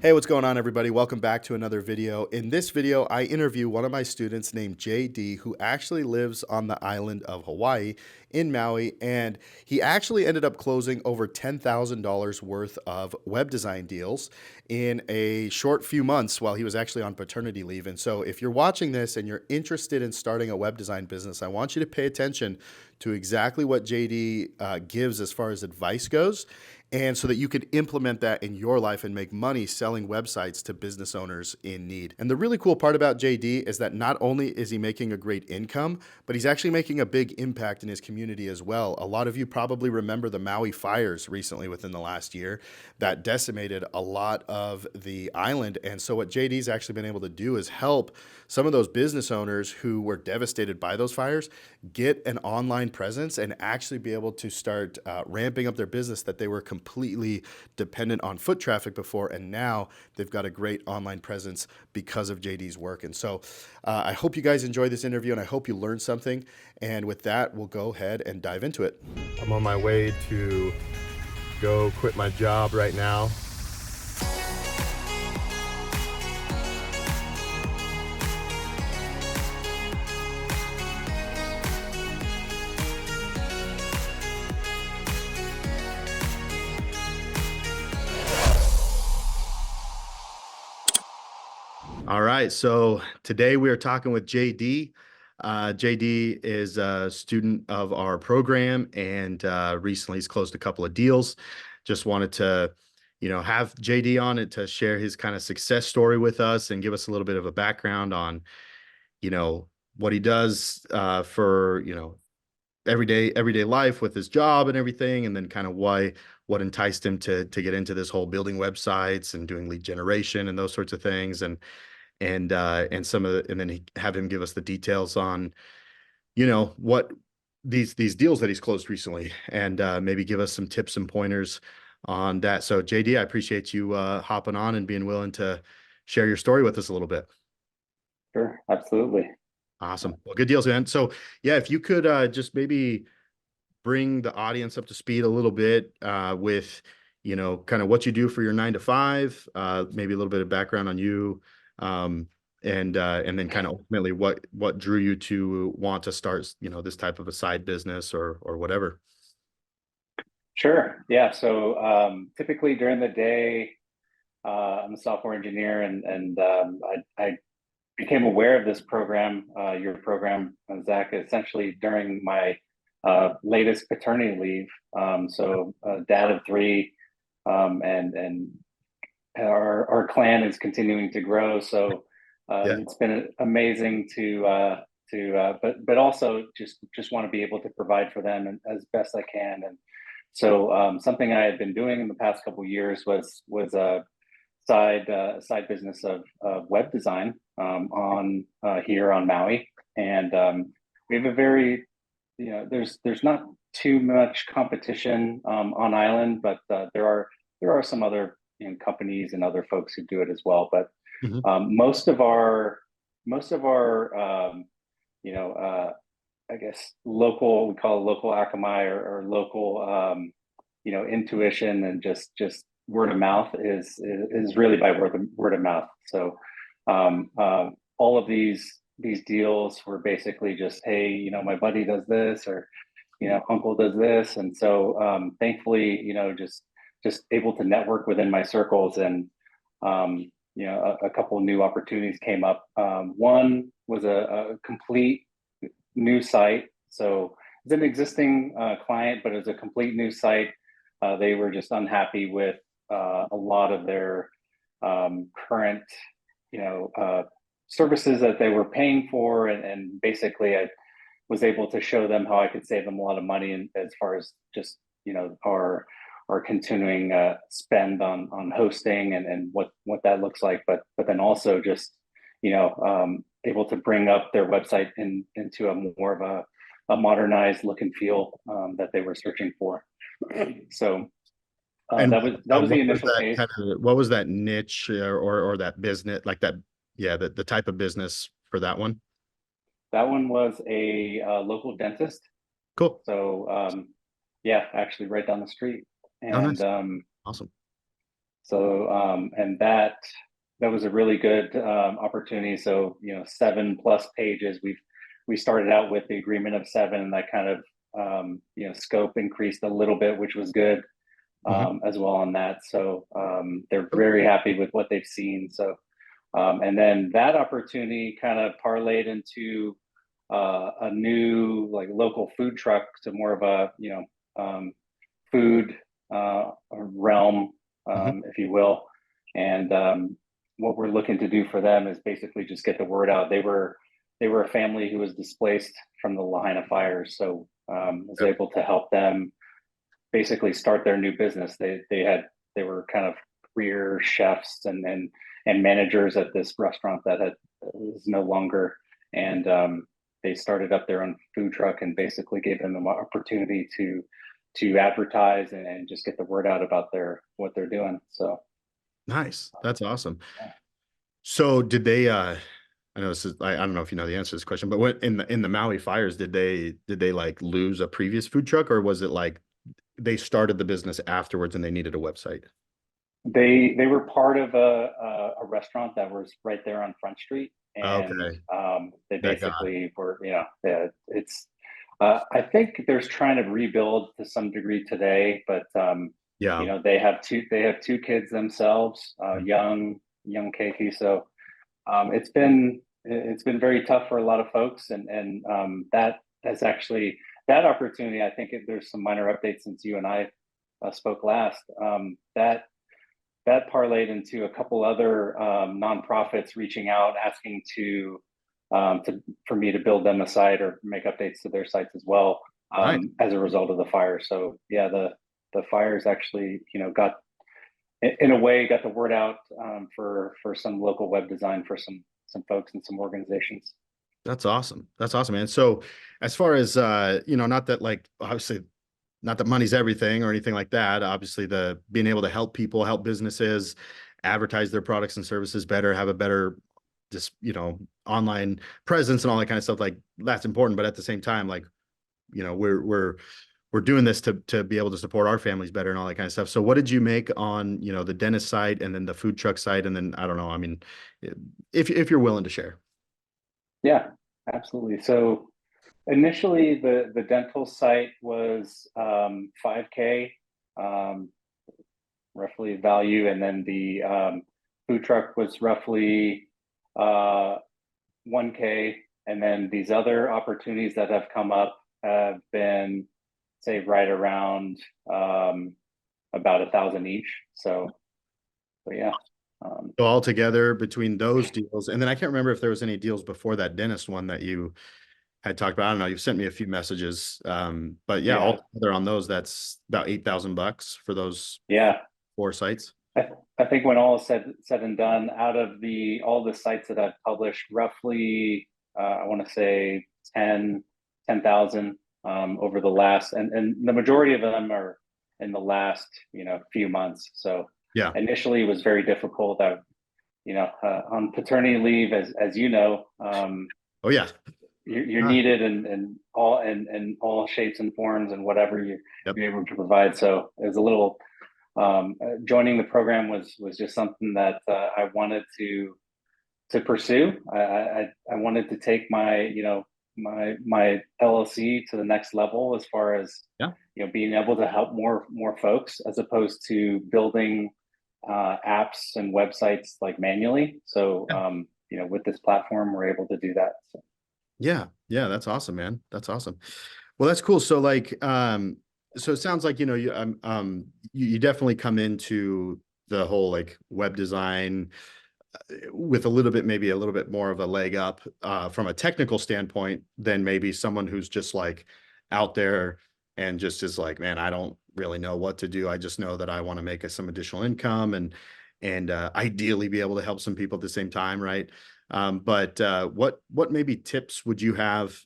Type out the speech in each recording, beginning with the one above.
Hey, what's going on, everybody? Welcome back to another video. In this video, I interview one of my students named JD, who actually lives on the island of Hawaii in Maui, and he actually ended up closing over $10,000 worth of web design deals in a short few months while he was actually on paternity leave. And so if you're watching this and you're interested in starting a web design business, I want you to pay attention to exactly what JD gives as far as advice goes, and so that you can implement that in your life and make money selling websites to business owners in need. And the really cool part about JD is that not only is he making a great income, but he's actually making a big impact in his community as well. A lot of you probably remember the Maui fires recently within the last year that decimated a lot of the island. And so what JD's actually been able to do is help some of those business owners who were devastated by those fires get an online presence and actually be able to start ramping up their business that they were completely dependent on foot traffic before, and now they've got a great online presence because of JD's work. And so I hope you guys enjoy this interview, and I hope you learned something. And with that, we'll go ahead and dive into it. I'm on my way to go quit my job right now. All right, so today we are talking with JD. JD is a student of our program, and recently he's closed a couple of deals. Just wanted to, have JD on it to share his kind of success story with us and give us a little bit of a background on, what he does for, everyday life with his job and everything, and then kind of what enticed him to get into this whole building websites and doing lead generation and those sorts of things. And some of the, and then have him give us the details on, what these deals that he's closed recently, and maybe give us some tips and pointers on that. So JD, I appreciate you hopping on and being willing to share your story with us a little bit. Sure, absolutely. Awesome. Well, good deals, man. So yeah, if you could just maybe bring the audience up to speed a little bit with, kind of what you do for your 9 to 5, maybe a little bit of background on you, um, and then kind of ultimately what drew you to want to start, this type of a side business or whatever. Sure. Yeah. So typically during the day, I'm a software engineer, and I became aware of this program, your program, Zach, essentially during my latest paternity leave. So dad of three, and our clan is continuing to grow. So Yeah. it's been amazing but also just want to be able to provide for them as best I can. And so something I had been doing in the past couple of years was a side business of web design on here on Maui, and we have a very there's not too much competition on island, but there are some other companies and other folks who do it as well. But Mhm. most of our I guess local, we call it local akamai, or local intuition, and just word of mouth is really by word of mouth. So all of these deals were basically just, hey, my buddy does this, or uncle does this. And so thankfully, just able to network within my circles. And a couple of new opportunities came up. One was a complete new site. So it's an existing client, but it's a complete new site. They were just unhappy with a lot of their current, services that they were paying for, and basically I was able to show them how I could save them a lot of money, and as far as just our continuing spend on hosting, and what that looks like, but then also just able to bring up their website into a more of a modernized look and feel that they were searching for. So And that was the what was initial that case. kind of, what was that niche or that business, like that? Yeah, the type of business for that one. That one was a local dentist. Cool. So yeah, actually right down the street. Oh, And nice. Awesome. And that was a really good opportunity. So, 7+ pages. We started out with the agreement of 7, and that kind of scope increased a little bit, which was good Mhm. as well on that. So they're very happy with what they've seen. So and then that opportunity kind of parlayed into a new like local food truck to more of a food realm, Mhm. if you will. And what we're looking to do for them is basically just get the word out. They were a family who was displaced from the Lahaina fires, so was Yep. able to help them basically start their new business. They were kind of career chefs and managers at this restaurant that had is no longer, and they started up their own food truck and basically gave them an opportunity to advertise and just get the word out about their what they're doing. So Nice. That's awesome. yeah. So did they I know this is I don't know if you know the answer to this question, but what in the Maui fires, did they like lose a previous food truck, or was it like they started the business afterwards and they needed a website? They were part of a restaurant that was right there on Front Street, and Okay. they That guy. basically were, it's. I think there's trying to rebuild to some degree today, but Yeah. they have two kids themselves, young Keiki. So it's been very tough for a lot of folks, and that's actually that opportunity. I think there's some minor updates since you and I spoke last. That parlayed into a couple other nonprofits reaching out, asking for me to build them a site or make updates to their sites as well, Nice. as a result of the fire. So yeah, the fires actually, got in a way got the word out for some local web design for some folks and some organizations. That's awesome. That's awesome, man. So as far as not that like obviously not that money's everything or anything like that. Obviously, the being able to help people, help businesses advertise their products and services better, have a better just online presence and all that kind of stuff, like that's important. But at the same time, like we're doing this to be able to support our families better and all that kind of stuff. So what did you make on the dentist side and then the food truck side, and then I don't know, I mean, if you're willing to share. Yeah, absolutely. So initially, the dental site was 5K, um, roughly value, and then the food truck was roughly 1K, and then these other opportunities that have come up have been, say, right around about 1,000 each. So yeah, um, So altogether between those deals, and then I can't remember if there was any deals before that dentist one that you had talked about. I don't know. You've sent me a few messages, but yeah, yeah, altogether on those, that's about $8,000 for those yeah. 4 sites. I think when all is said and done, out of all the sites that I've published, roughly I want to say 10,000 over the last, and the majority of them are in the last few months. So Yeah. initially it was very difficult. On paternity leave, as you know, Oh yeah. you're Ah, needed in all shapes and forms and whatever yep. you're able to provide. So it was a little joining the program was just something that I wanted to pursue. I wanted to take my LLC to the next level as far as Yeah. being able to help more folks as opposed to building apps and websites like manually. So Yeah. with this platform, we're able to do that. So, Yeah. Yeah. That's awesome, man. That's awesome. Well, that's cool. So like, so it sounds like, you definitely come into the whole like web design with a little bit, maybe a little bit more of a leg up from a technical standpoint than maybe someone who's just like out there and just is like, man, I don't really know what to do. I just know that I want to make some additional income and ideally be able to help some people at the same time, right? But what maybe tips would you have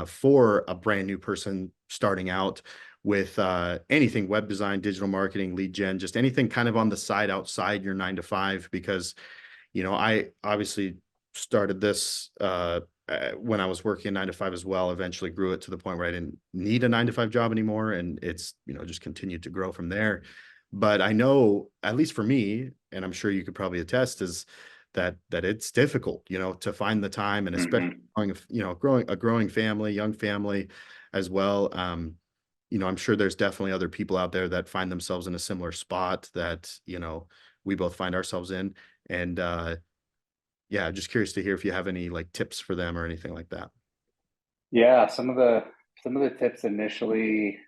for a brand new person starting out with anything web design, digital marketing, lead gen, just anything kind of on the side outside your 9 to 5? Because I obviously started this when I was working 9 to 5 as well, eventually grew it to the point where I didn't need a 9 to 5 job anymore. And it's just continued to grow from there. But I know, at least for me, and I'm sure you could probably attest, is that it's difficult, to find the time, and especially Hmm. growing a growing family, young family as well. I'm sure there's definitely other people out there that find themselves in a similar spot that, we both find ourselves in. And yeah, just curious to hear if you have any like tips for them or anything like that. Yeah, some of the tips initially,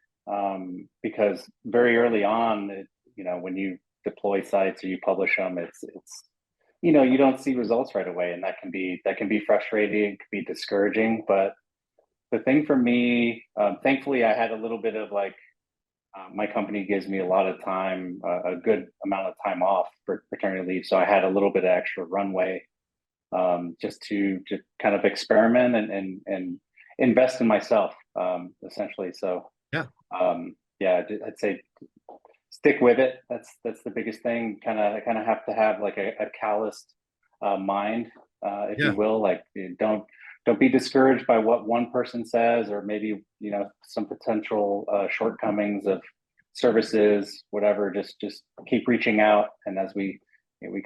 because very early on, when you deploy sites or you publish them, it's you don't see results right away, and that can be frustrating, it can be discouraging. But the thing for me, thankfully, I had a little bit of like my company gives me a lot of time, a good amount of time off for paternity leave, so I had a little bit of extra runway, just to kind of experiment and invest in myself, essentially. So Yeah. yeah, I'd say stick with it. That's the biggest thing. Kind of have to have like a calloused mind, if Yeah. you will. Like don't be discouraged by what one person says, or maybe some potential shortcomings of services, whatever. Just keep reaching out, and as we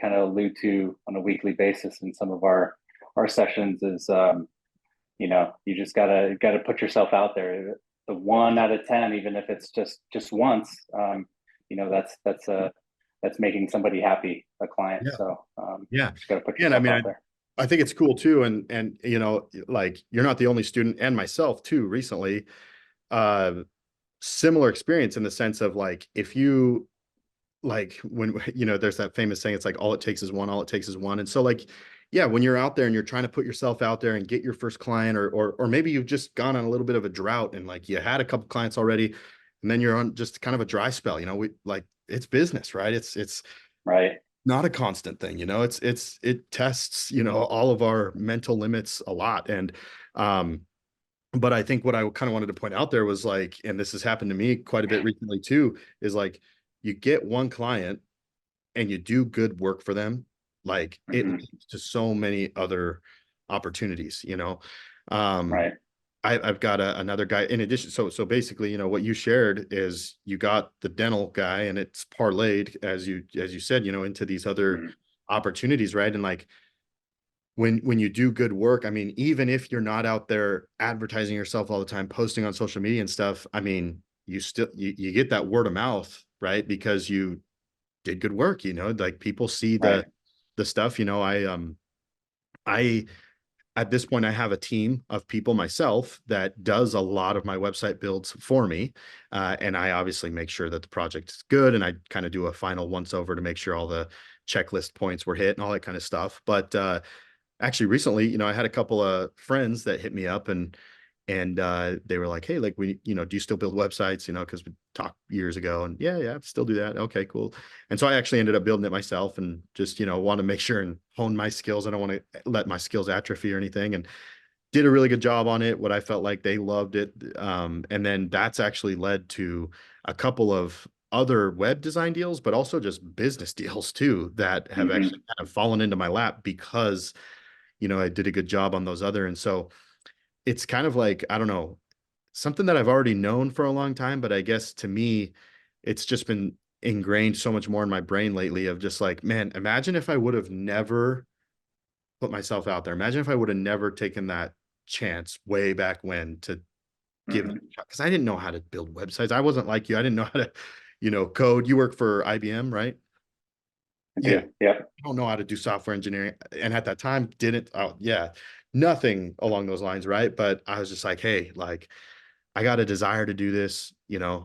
kind of allude to on a weekly basis in some of our sessions, is you just gotta put yourself out there. The 1 out of 10, even if it's just once, that's making somebody happy, a client. Yeah. So Yeah. just gotta put And I yourself mean, out there. I think it's cool too. And like you're not the only student, and myself too, recently, uh, similar experience in the sense of like, if you like when there's that famous saying, it's like all it takes is one, all it takes is one. And so like, yeah, when you're out there and you're trying to put yourself out there and get your first client, or maybe you've just gone on a little bit of a drought and like you had a couple clients already, and then you're on just kind of a dry spell, we like, it's business, right? It's Right. not a constant thing, it tests, all of our mental limits a lot. And um but I think what I kind of wanted to point out there was like, and this has happened to me quite a bit recently too, is like you get one client and you do good work for them, like it Hmm. leads to so many other opportunities. Um, Right. I've got another guy in addition. So basically, what you shared is you got the dental guy, and it's parlayed, as you said, into these other Hmm. opportunities, right? And like when you do good work, I mean, even if you're not out there advertising yourself all the time, posting on social media and stuff, I mean, you get that word of mouth, right? Because you did good work, like people see the Right. stuff. I at this point I have a team of people myself that does a lot of my website builds for me, and I obviously make sure that the project is good, and I kind of do a final once over to make sure all the checklist points were hit and all that kind of stuff. But actually recently, I had a couple of friends that hit me up, and they were like, hey, like, do you still build websites, because we talked years ago, and yeah, still do that. Okay, cool. And so I actually ended up building it myself, and just want to make sure and hone my skills. I don't want to let my skills atrophy or anything, and did a really good job on it. What I felt like they loved it. And then that's actually led to a couple of other web design deals, but also just business deals too, that have actually Hmm. kind of fallen into my lap because I did a good job on those other. And so it's kind of like, I don't know, something that I've already known for a long time, but I guess to me, it's just been ingrained so much more in my brain lately, of just like, man, imagine if I would have never put myself out there. Imagine if I would have never taken that chance way back when to give it Hmm. a shot. Because I didn't know how to build websites. I wasn't like you. I didn't know how to, code. You work for IBM, right? I Yeah. do. Yep. I don't know how to do software engineering. And at that time, didn't, oh, yeah, nothing along those lines. Right. But I was just like, hey, like, I got a desire to do this.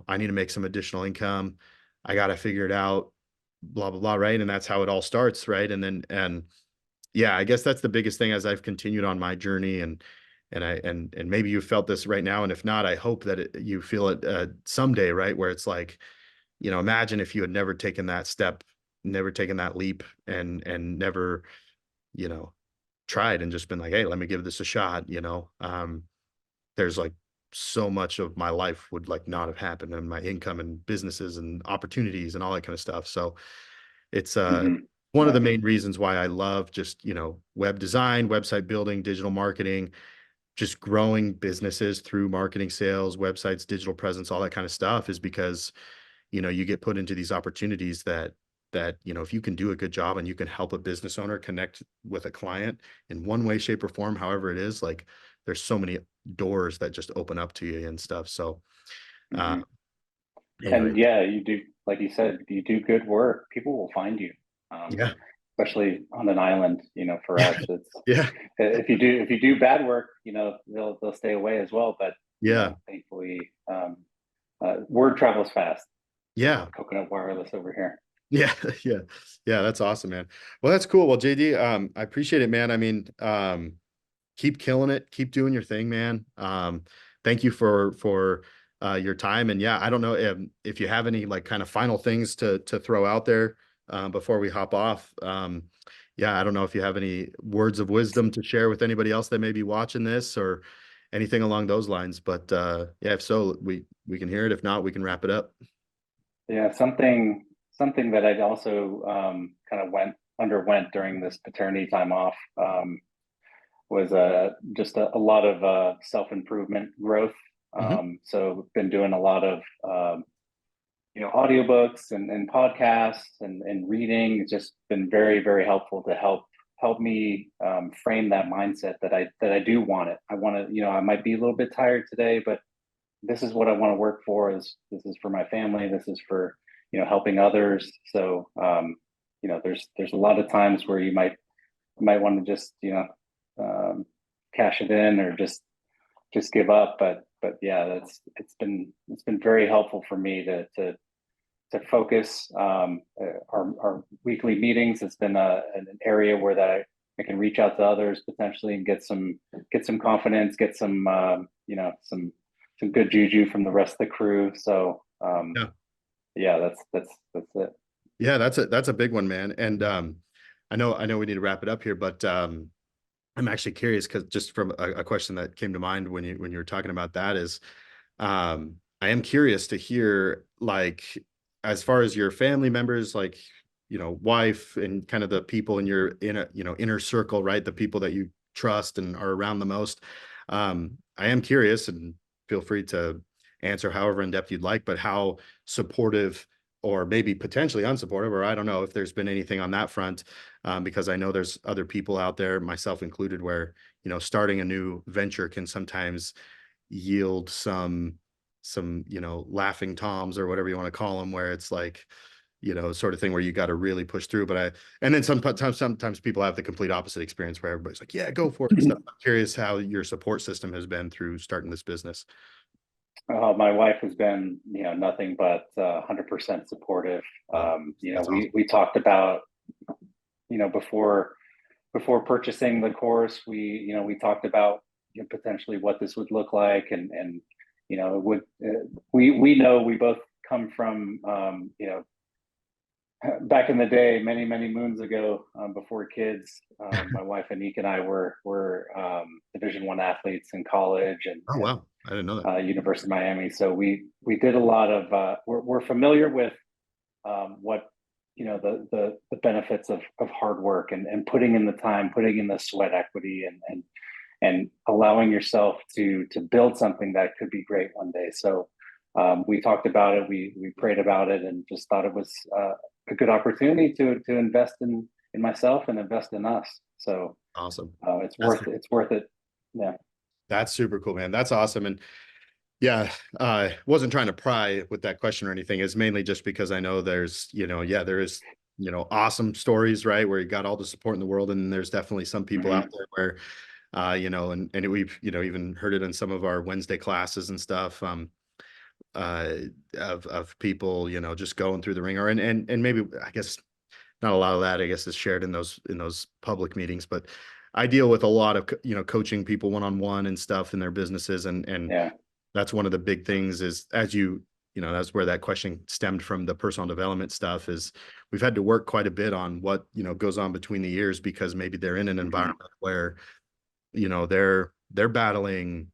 I need to make some additional income. I got to figure it out, blah, blah, blah. Right. And that's how it all starts. Right. And yeah, I guess that's the biggest thing as I've continued on my journey. And maybe you felt this right now. And if not, I hope that you feel it someday. Right. Where it's like, imagine if you had never taken that step, never taken that leap, and never, you know, tried and just been like, hey, let me give this a shot. There's like so much of my life would like not have happened, and my income and businesses and opportunities and all that kind of stuff. So it's Hmm. one of the Yeah. main reasons why I love just, web design, website building, digital marketing, just growing businesses through marketing, sales, websites, digital presence, all that kind of stuff, is because you get put into these opportunities that if you can do a good job and you can help a business owner connect with a client in one way, shape, or form, however it is, like there's so many doors that just open up to you and stuff. So uh Hmm. anyway, And yeah, you do, like you said, you do good work, people will find you. yeah. Especially on an island, for us, it's, Yeah. if you do bad work, they'll stay away as well. But Yeah. thankfully, word travels fast. Yeah. Coconut wireless over here. Yeah. Yeah. Yeah. That's awesome, man. Well, that's cool. Well, JD, I appreciate it, man. I mean, keep killing it, keep doing your thing, man. Thank you for your time. And yeah, I don't know if you have any like kind of final things to throw out there before we hop off. Yeah, I don't know if you have any words of wisdom to share with anybody else that may be watching this or anything along those lines. But yeah, if so, we can hear it. If not, we can wrap it up. Yeah, something that I'd also kind of went underwent during this paternity time off, was just a lot of self improvement growth. Mhm. So been doing a lot of audiobooks and podcasts and reading. It's just been very, very helpful to help me frame that mindset that I do want it. I want to, I might be a little bit tired today, but this is what I want to work for. Is This is for my family. This is for helping others. So there's a lot of times where you might want to just cash it in or just give up. But yeah, it's been very helpful for me to focus. Our weekly meetings, it's been an area where that I can reach out to others potentially and get some confidence, get some good juju from the rest of the crew. So Yeah. yeah, that's it. Yeah, that's a big one, man. And I know we need to wrap it up here, but I'm actually curious because just from a question that came to mind when you were talking about that is, I am curious to hear like as far as your family members, like wife and kind of the people in your inner circle, right? The people that you trust and are around the most. I am curious, and feel free to answer however in depth you'd like, but how supportive or maybe potentially unsupportive, or I don't know if there's been anything on that front, because I know there's other people out there, myself included, where starting a new venture can sometimes yield some laughing toms or whatever you want to call them, where it's like sort of thing where you got to really push through. And then sometimes people have the complete opposite experience where everybody's like, yeah, go for it and stuff. I'm curious how your support system has been through starting this business. My wife has been, nothing but 100% supportive. Oh, We that's we talked about, before purchasing the course, we talked about potentially what this would look like, and it would. We know we both come from back in the day, many many moons ago, before kids. My wife Anik and I were Division I athletes in college Oh and wow, I didn't know that. University of Miami. So we did a lot of. We're familiar with what the benefits of hard work and putting in the time, putting in the sweat equity, and allowing yourself to build something that could be great one day. So we talked about it, we prayed about it, and just thought it was a good opportunity to invest in myself and invest in us. So Awesome. That's it's worth it. Yeah. that's super cool, man. That's awesome. And yeah, wasn't trying to pry with that question or anything. It's mainly just because I know yeah, there is, awesome stories, right? Where you got all the support in the world. And there's definitely some people out Mm-hmm. there where, and we've, even heard it in some of our Wednesday classes and stuff, uh, of people, just going through the ringer and maybe, I guess, not a lot of that, I guess, is shared in those public meetings, but I deal with a lot of, coaching people one-on-one and stuff in their businesses. And Yeah. that's one of the big things is that's where that question stemmed from, the personal development stuff is we've had to work quite a bit on what, goes on between the years, because maybe they're in an Mm-hmm. environment where, they're battling,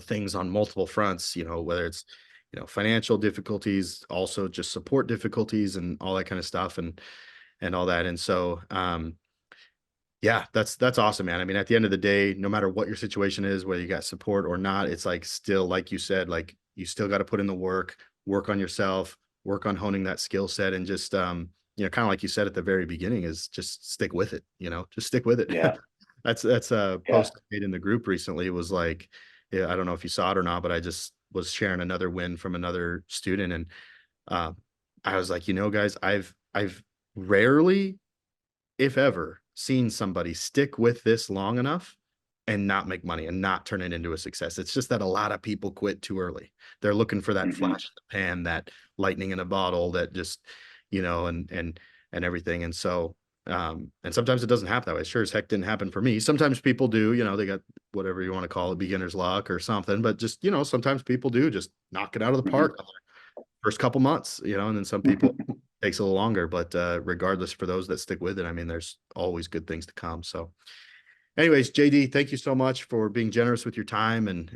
things on multiple fronts, whether it's, financial difficulties, also just support difficulties and all that kind of stuff and all that. And so, yeah, that's awesome, man. I mean, at the end of the day, no matter what your situation is, whether you got support or not, it's like still, like you said, like you still got to put in the work on yourself, work on honing that skill set, and just, kind of like you said at the very beginning, is just stick with it, just stick with it. Yeah. That's a Yeah. post I made in the group recently. It was like, yeah, I don't know if you saw it or not, but I just was sharing another win from another student. And um, I was like, guys, I've rarely, if ever, seen somebody stick with this long enough and not make money and not turn it into a success. It's just that a lot of people quit too early. They're looking for that Hmm. flash in the pan, that lightning in a bottle, that just, and everything. And so, and sometimes it doesn't happen that way. Sure as heck didn't happen for me. Sometimes people do, they got whatever you want to call it, beginner's luck or something. But just, sometimes people do just knock it out of the Hmm. park first couple months, and then some people takes a little longer. But regardless, for those that stick with it, I mean, there's always good things to come. So, anyways, JD, thank you so much for being generous with your time, and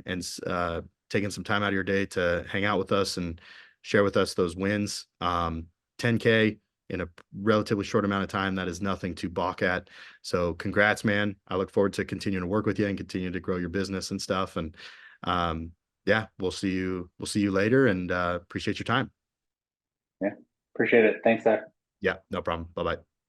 taking some time out of your day to hang out with us and share with us those wins. 10K in a relatively short amount of time, that is nothing to balk at. So congrats, man. I look forward to continuing to work with you and continue to grow your business and stuff. And um, yeah, we'll see you later, and appreciate your time. Yeah. Appreciate it. Thanks, Zach. Yeah, no problem. Bye bye.